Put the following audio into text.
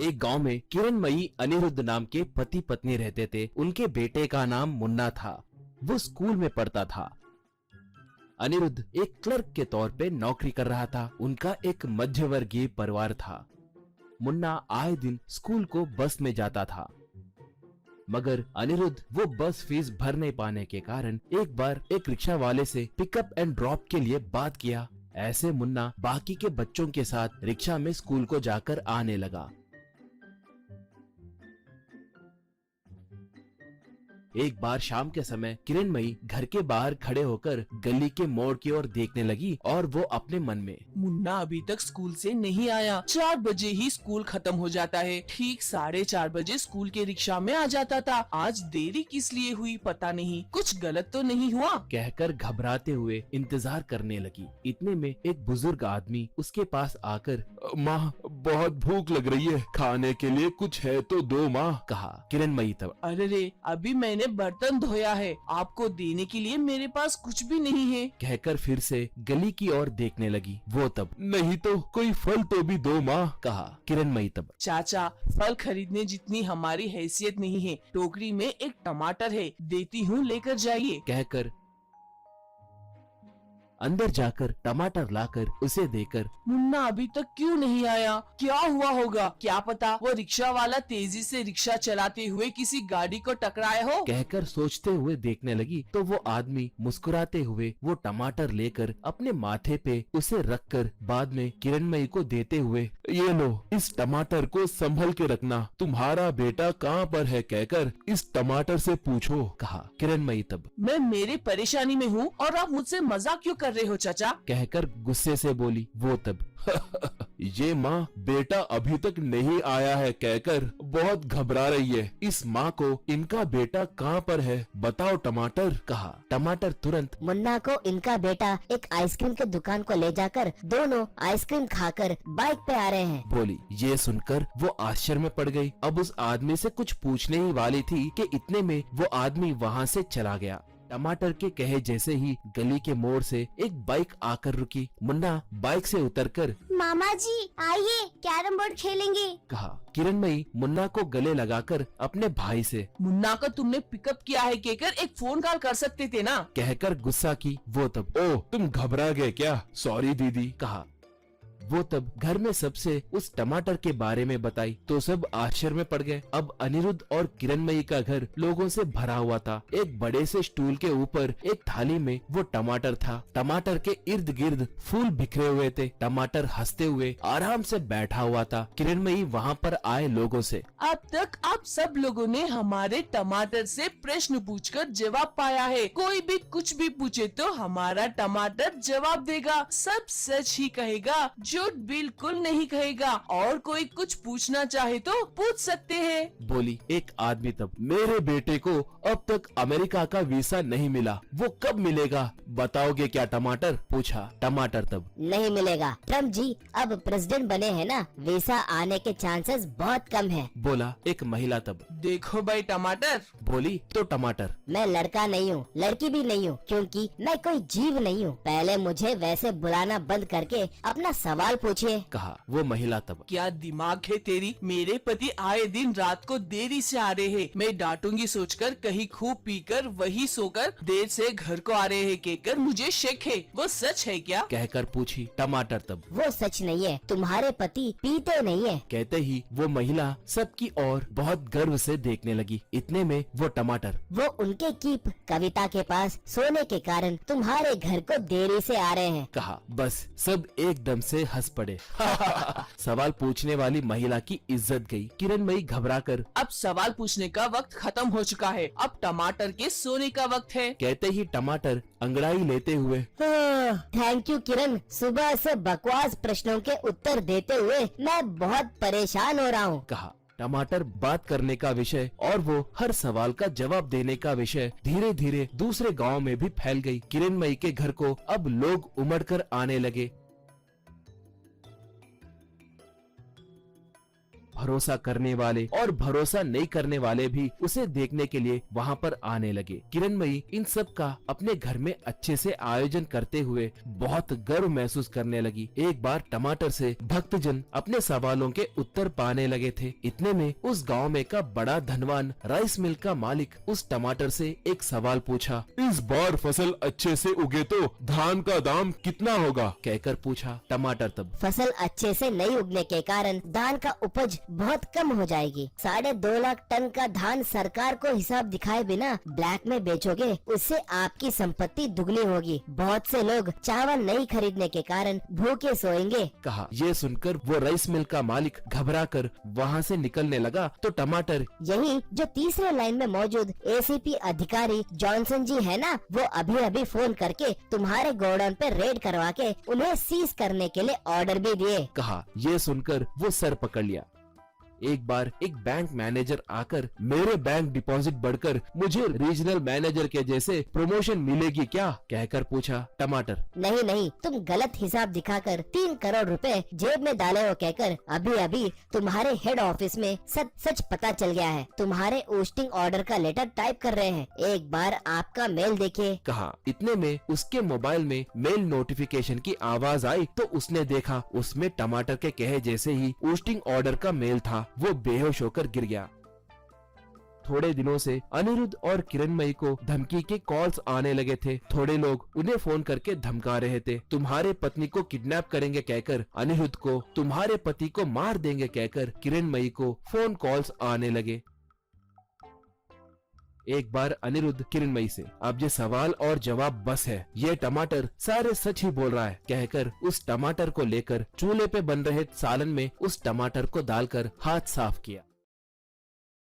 एक गांव में किरणमयी अनिरुद्ध नाम के पति पत्नी रहते थे। उनके बेटे का नाम मुन्ना था। वो स्कूल में पढ़ता था। अनिरुद्ध एक क्लर्क के तौर पे नौकरी कर रहा था। उनका एक मध्यवर्गीय परिवार था। मुन्ना आए दिन स्कूल को बस में जाता था, मगर अनिरुद्ध वो बस फीस भर नहीं पाने के कारण एक बार एक रिक्शा वाले से पिकअप एंड ड्रॉप के लिए बात किया। ऐसे मुन्ना बाकी के बच्चों के साथ रिक्शा में स्कूल को जाकर आने लगा। एक बार शाम के समय किरणमयी घर के बाहर खड़े होकर गली के मोड़ की ओर देखने लगी और वो अपने मन में, मुन्ना अभी तक स्कूल से नहीं आया। 4 बजे ही स्कूल खत्म हो जाता है। ठीक 4:30 बजे स्कूल के रिक्शा में आ जाता था। आज देरी किस लिए हुई पता नहीं, कुछ गलत तो नहीं हुआ, कहकर घबराते हुए इंतजार करने लगी। इतने में एक बुजुर्ग आदमी उसके पास आकर, माँ बहुत भूख लग रही है, खाने के लिए कुछ है तो दो माँ, कहा। किरणमयी तब, अरे रे, अभी मैंने बर्तन धोया है, आपको देने के लिए मेरे पास कुछ भी नहीं है, कहकर फिर से गली की ओर देखने लगी। वो तब, नहीं तो कोई फल तो भी दो माँ, कहा। किरणमयी तब, चाचा फल खरीदने जितनी हमारी हैसियत नहीं है, टोकरी में एक टमाटर है, देती हूँ, लेकर जाइए, कहकर अंदर जाकर टमाटर लाकर उसे देकर, मुन्ना अभी तक क्यों नहीं आया, क्या हुआ होगा, क्या पता वो रिक्शा वाला तेजी से रिक्शा चलाते हुए किसी गाड़ी को टकराए हो, कहकर सोचते हुए देखने लगी तो वो आदमी मुस्कुराते हुए वो टमाटर लेकर अपने माथे पे उसे रखकर बाद में किरणमयी को देते हुए, ये लो, इस टमाटर को संभल के रखना, तुम्हारा बेटा कहाँ पर है, कहकर इस टमाटर से पूछो, कहा। किरणमयी तब, मैं मेरी परेशानी में हूँ और आप मुझसे मजाक क्यों कर रहे हो चाचा, कहकर गुस्से से बोली। वो तब, ये माँ बेटा अभी तक नहीं आया है, कहकर बहुत घबरा रही है। इस माँ को इनका बेटा कहाँ पर है, बताओ टमाटर, कहा। टमाटर तुरंत, मुन्ना को इनका बेटा एक आइसक्रीम के दुकान को ले जाकर दोनों आइसक्रीम खाकर बाइक पे आ रहे हैं, बोली। ये सुनकर वो आश्चर्य में पड़ गई। अब उस आदमी से कुछ पूछने ही वाली थी कि इतने में वो आदमी वहाँ से चला गया। टमाटर के कहे जैसे ही गली के मोड़ से एक बाइक आकर रुकी। मुन्ना बाइक से उतरकर, मामा जी आइए कैरम बोर्ड खेलेंगे, कहा। किरणमयी मुन्ना को गले लगाकर अपने भाई से, मुन्ना को तुमने पिकअप किया है कहकर एक फोन कॉल कर सकते थे ना, कहकर गुस्सा की। वो तब, ओ तुम घबरा गए क्या, सॉरी दीदी, कहा। वो तब घर में सबसे उस टमाटर के बारे में बताई तो सब आश्चर्य में पड़ गए। अब अनिरुद्ध और किरणमयी का घर लोगों से भरा हुआ था। एक बड़े से स्टूल के ऊपर एक थाली में वो टमाटर था। टमाटर के इर्द गिर्द फूल बिखरे हुए थे। टमाटर हंसते हुए आराम से बैठा हुआ था। किरणमयी वहाँ पर आए लोगों से, अब तक आप सब लोगों ने हमारे टमाटर से प्रश्न पूछकर जवाब पाया है। कोई भी कुछ भी पूछे तो हमारा टमाटर जवाब देगा, सब सच ही कहेगा, झूठ बिल्कुल नहीं कहेगा। और कोई कुछ पूछना चाहे तो पूछ सकते हैं, बोली। एक आदमी तब, मेरे बेटे को अब तक अमेरिका का वीसा नहीं मिला, वो कब मिलेगा, बताओगे क्या टमाटर, पूछा। टमाटर तब, नहीं मिलेगा, ट्रम्प जी अब प्रेसिडेंट बने हैं ना, वीसा आने के चांसेस बहुत कम है, बोला। एक महिला तब, देखो भाई टमाटर, बोली। तो टमाटर, मैं लड़का नहीं हूँ, लड़की भी नहीं हूँ, क्योंकि मैं कोई जीव नहीं हूँ। पहले मुझे वैसे बुलाना बंद करके अपना सवाल पूछिए, कहा। वो महिला तब, क्या दिमाग है तेरी, मेरे पति आए दिन रात को देरी से आ रहे हैं, मैं डांटूंगी सोचकर कहीं खूब पीकर वही सोकर देर से घर को आ रहे हैं कहकर मुझे शक है, वो सच है क्या, कहकर पूछी। टमाटर तब, वो सच नहीं है, तुम्हारे पति पीते नहीं है। कहते ही वो महिला सबकी ओर बहुत गर्व से देखने लगी। इतने में वो टमाटर, वो उनके कीप कविता के पास सोने के कारण तुम्हारे घर को देरी से आ रहे हैं, कहा। बस सब एकदम से हंस पड़े। सवाल पूछने वाली महिला की इज्जत गई। किरणमयी घबराकर, अब सवाल पूछने का वक्त खत्म हो चुका है, अब टमाटर के सोने का वक्त है। कहते ही टमाटर अंगड़ाई लेते हुए, थैंक यू किरण, सुबह से बकवास प्रश्नों के उत्तर देते हुए मैं बहुत परेशान हो रहा हूँ, कहा। टमाटर बात करने का विषय और वो हर सवाल का जवाब देने का विषय धीरे धीरे दूसरे गांव में भी फैल गई। किरणमयी के घर को अब लोग उमड़कर आने लगे। भरोसा करने वाले और भरोसा नहीं करने वाले भी उसे देखने के लिए वहाँ पर आने लगे। किरणमयी इन सब का अपने घर में अच्छे से आयोजन करते हुए बहुत गर्व महसूस करने लगी। एक बार टमाटर से भक्तजन अपने सवालों के उत्तर पाने लगे थे। इतने में उस गांव में का बड़ा धनवान राइस मिल का मालिक उस टमाटर से एक सवाल पूछा। इस बार फसल अच्छे से उगे तो धान का दाम कितना होगा? कहकर पूछा। टमाटर तब फसल अच्छे से नहीं उगने के कारण धान का उपज बहुत कम हो जाएगी। 2.5 लाख टन का धान सरकार को हिसाब दिखाए बिना ब्लैक में बेचोगे, उससे आपकी संपत्ति दुगनी होगी। बहुत से लोग चावल नहीं खरीदने के कारण भूखे सोएंगे। कहा। ये सुनकर वो राइस मिल का मालिक घबराकर वहाँ से निकलने लगा तो टमाटर यही जो तीसरे लाइन में मौजूद एसीपी अधिकारी जॉनसन जी है ना, वो अभी अभी फोन करके तुम्हारे गोडाउन पे रेड करवा के उन्हें सीज करने के लिए ऑर्डर भी दिए। कहा। ये सुनकर वो सर पकड़ लिया। एक बार एक बैंक मैनेजर आकर मेरे बैंक डिपॉजिट बढ़कर मुझे रीजनल मैनेजर के जैसे प्रमोशन मिलेगी क्या? कहकर पूछा। टमाटर नहीं नहीं, तुम गलत हिसाब दिखाकर 3 करोड़ रुपए जेब में डाले हो कहकर अभी अभी तुम्हारे हेड ऑफिस में सच पता चल गया है। तुम्हारे ओस्टिंग ऑर्डर का लेटर टाइप कर रहे हैं, एक बार आपका मेल देखिए। कहा। इतने में उसके मोबाइल में मेल नोटिफिकेशन की आवाज आई तो उसने देखा उसमें टमाटर के कहे जैसे ही ओस्टिंग ऑर्डर का मेल था। वो बेहोश होकर गिर गया। थोड़े दिनों से अनिरुद्ध और किरणमयी को धमकी के कॉल्स आने लगे थे। थोड़े लोग उन्हें फोन करके धमका रहे थे। तुम्हारे पत्नी को किडनैप करेंगे कहकर अनिरुद्ध को, तुम्हारे पति को मार देंगे कहकर किरणमयी को फोन कॉल्स आने लगे। एक बार अनिरुद्ध किरणमयी से, अब ये सवाल और जवाब बस है, ये टमाटर सारे सच ही बोल रहा है कहकर उस टमाटर को लेकर चूल्हे पे बन रहे सालन में उस टमाटर को डालकर हाथ साफ किया।